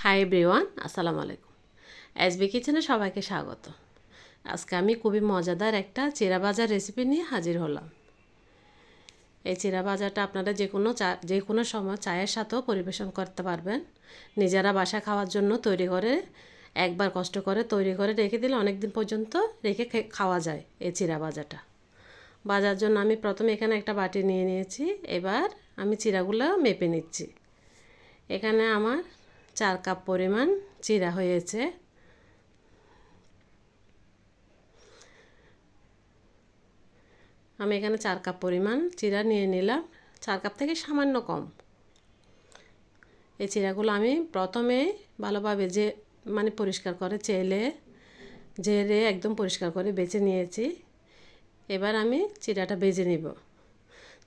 Hi everyone, আসসালামু আলাইকুম। SB কিচেনে সবাইকে স্বাগত। আজকে আমি খুবই মজাদার একটা চিড়া ভাজার রেসিপি নিয়ে হাজির হলাম। এই চিড়া ভাজাটা আপনারা যে কোনো সময় চায়ের সাথেও পরিবেশন করতে পারবেন। নিজেরা বাসা খাওয়ার জন্য তৈরি করে একবার কষ্ট করে তৈরি করে রেখে দিলে অনেক দিন পর্যন্ত রেখে খাওয়া যায় এই চিড়া ভাজাটা। ভাজার জন্য আমি প্রথমে এখানে একটা বাটি নিয়ে নিয়েছি। এবার আমি চিড়াগুলো মেপে নিচ্ছি। এখানে আমার 4 কাপ পরিমাণ চিড়া হয়েছে। আমি এখানে 4 কাপ পরিমাণ চিড়া নিয়ে নিলাম। 4 কাপ থেকে সামান্য কম। এই চিড়াগুলো আমি প্রথমে ভালোভাবে পরিষ্কার করে ঝেড়ে একদম পরিষ্কার করে বেছে নিয়েছি। এবার আমি চিড়াটা ভেজে নিব।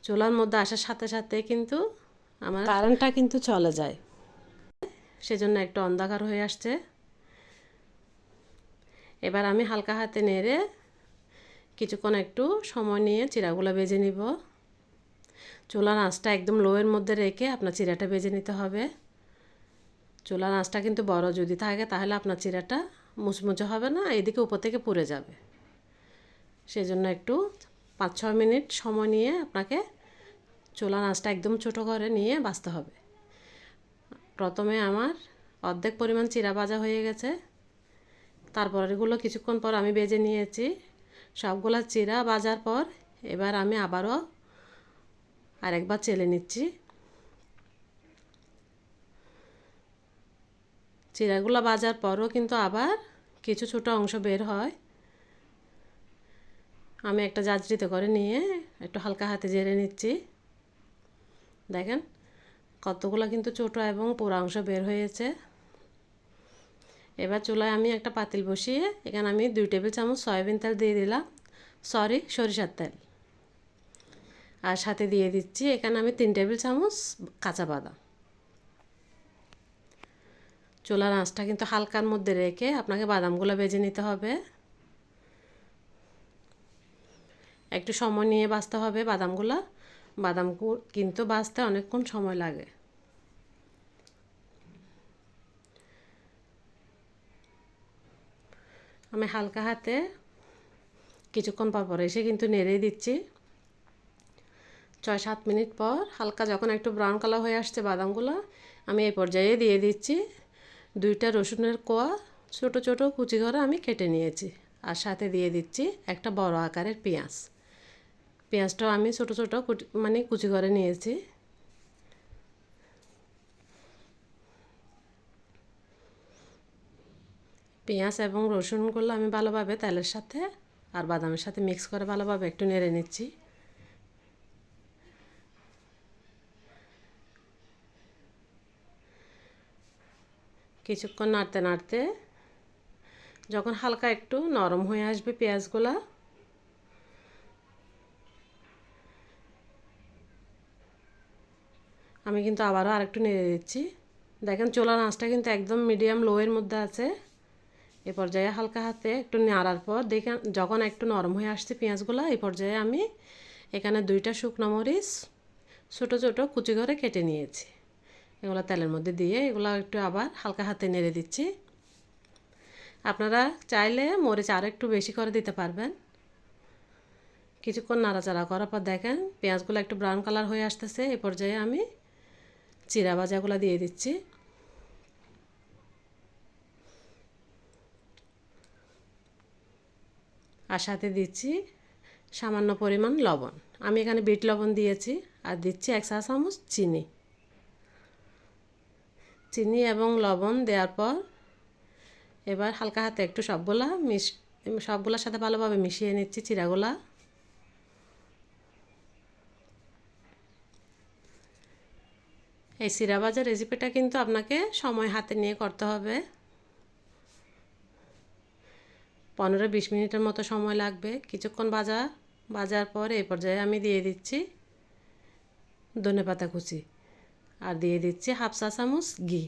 চুলার মধ্যে আসার সাথে সাথে কিন্তু আমার কারেন্টটা কিন্তু চলে যায়, সেজন্য একটু অন্ধকার হয়ে আসছে। এবার আমি হালকা হাতে নেড়ে কিছুক্ষণ একটু সময় নিয়ে চিড়াগুলো ভেজে নিব। চুলার আঁচটা একদম লোয়ের মধ্যে রেখে আপনার চিড়াটা ভেজে নিতে হবে। চুলার আঁচটা কিন্তু বড় যদি থাকে তাহলে আপনার চিড়াটা মুচমুচে হবে না, এদিকে উপর থেকে পুড়ে যাবে। সেজন্য একটু 5-6 মিনিট সময় নিয়ে আপনাকে চুলার আঁচটা একদম ছোটো করে নিয়ে ভাজতে হবে। প্রথমে আমার অর্ধেক পরিমাণ চিড়া ভাজা হয়ে গেছে। তারপর এগুলো কিছুক্ষণ পর আমি ভেজে নিয়েছি। সবগুলা চিড়া ভাজার পর এবার আমি আবারও আরেকবার চেলে নিচ্ছি। চিড়াগুলো ভাজার পরও কিন্তু আবার কিছু ছোটো অংশ বের হয়। আমি একটা জাঁচড়িতে করে নিয়ে একটু হালকা হাতে ঝেড়ে নিচ্ছি। দেখেন কতগুলো কিন্তু ছোটো এবং পুরো অংশ বের হয়েছে। এবার চুলায় আমি একটা পাতিল বসিয়ে এখানে আমি 2 টেবিল চামচ সয়াবিন তেল দিয়ে দিলাম, সরিষার তেল। আর সাথে দিয়ে দিচ্ছি এখানে আমি 3 টেবিল চামচ কাঁচা বাদাম। চুলার আঁচটা কিন্তু হালকার মধ্যে রেখে আপনাকে বাদামগুলো ভেজে নিতে হবে। একটু সময় নিয়ে ভাজতে হবে বাদাম কিন্তু ভাজতে অনেকক্ষণ সময় লাগে। আমি হালকা হাতে কিছুক্ষণ পর এসে কিন্তু নেড়ে দিচ্ছি। 6-7 মিনিট পর হালকা যখন একটু ব্রাউন কালার হয়ে আসছে বাদামগুলো, আমি এই পর্যায়ে দিয়ে দিচ্ছি 2টা রসুনের কোয়া ছোটো ছোটো কুচি করে আমি কেটে নিয়েছি। আর সাথে দিয়ে দিচ্ছি একটা বড় আকারের পেঁয়াজটাও আমি ছোটো ছোটো কুচি করে নিয়েছি। পেঁয়াজ এবং রসুনগুলো আমি ভালোভাবে তেলের সাথে আর বাদামের সাথে মিক্স করে ভালোভাবে একটু নেড়ে নিচ্ছি। কিছুক্ষণ নাড়তে নাড়তে যখন হালকা একটু নরম হয়ে আসবে পেঁয়াজগুলা, আমি কিন্তু আবারও আরেকটু নেড়ে দিচ্ছি। দেখেন চুলার আঁচটা কিন্তু একদম মিডিয়াম লোয়ের মধ্যে আছে। এ পর্যায়ে হালকা হাতে একটু নাড়ার পর দেখেন যখন একটু নরম হয়ে আসছে পেঁয়াজগুলো, এই পর্যায়ে আমি এখানে 2টা শুকনো মরিচ ছোটো ছোটো কুচি করে কেটে নিয়েছি। এগুলো তেলের মধ্যে দিয়ে এগুলো একটু আবার হালকা হাতে নেড়ে দিচ্ছি। আপনারা চাইলে মরিচ আরও একটু বেশি করে দিতে পারবেন। কিছুক্ষণ নাড়াচাড়া করার পর দেখেন পেঁয়াজগুলো একটু ব্রাউন কালার হয়ে আসতেছে। এই পর্যায়ে আমি চিড়া ভাজাগুলো দিয়ে দিচ্ছি। আর সাথে দিচ্ছি সামান্য পরিমাণ লবণ। আমি এখানে বিট লবণ দিয়েছি। আর দিচ্ছি 1 চা চামচ চিনি এবং লবণ দেওয়ার পর এবার হালকা হাতে একটু সবগুলোর সাথে ভালোভাবে মিশিয়ে নিচ্ছি চিড়াগুলা। এই চিড়া ভাজার রেসিপিটা কিন্তু আপনাকে সময় হাতে নিয়ে করতে হবে। 15-20 মিনিটের মতো সময় লাগবে। কিছুক্ষণ ভাজার পর এই পর্যায়ে আমি দিয়ে দিচ্ছি ধনেপাতা কুচি আর দিয়ে দিচ্ছি 1/2 চা চামচ ঘি।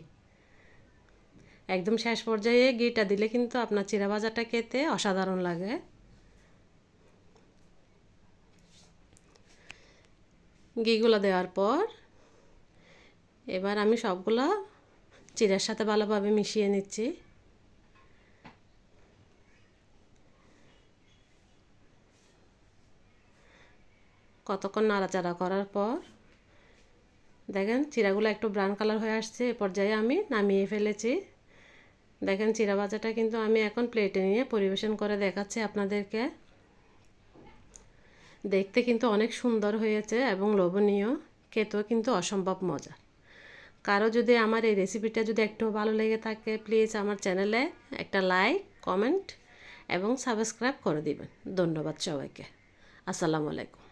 একদম শেষ পর্যায়ে ঘিটা দিলে কিন্তু আপনার চিড়া ভাজাটা খেতে অসাধারণ লাগে। ঘিগুলো দেওয়ার পর এবার আমি সবগুলা চিড়ার সাথে ভালোভাবে মিশিয়ে নিচ্ছি। কতক্ষণ নাড়াচাড়া করার পর দেখেন চিড়াগুলো একটু ব্রাউন কালার হয়ে আসছে। এ পর্যায়ে আমি নামিয়ে ফেলেছি। দেখেন চিড়া ভাজাটা কিন্তু আমি এখন প্লেটে নিয়ে পরিবেশন করে দেখাচ্ছি আপনাদেরকে। দেখতে কিন্তু অনেক সুন্দর হয়েছে এবং লোভনীয়, খেতেও কিন্তু অসম্ভব মজা। কারো যদি আমার এই রেসিপিটা যদি একটু ভালো লেগে থাকে প্লিজ আমার চ্যানেলে একটা লাইক, কমেন্ট এবং সাবস্ক্রাইব করে দিবেন। ধন্যবাদ সবাইকে। আসসালামু আলাইকুম।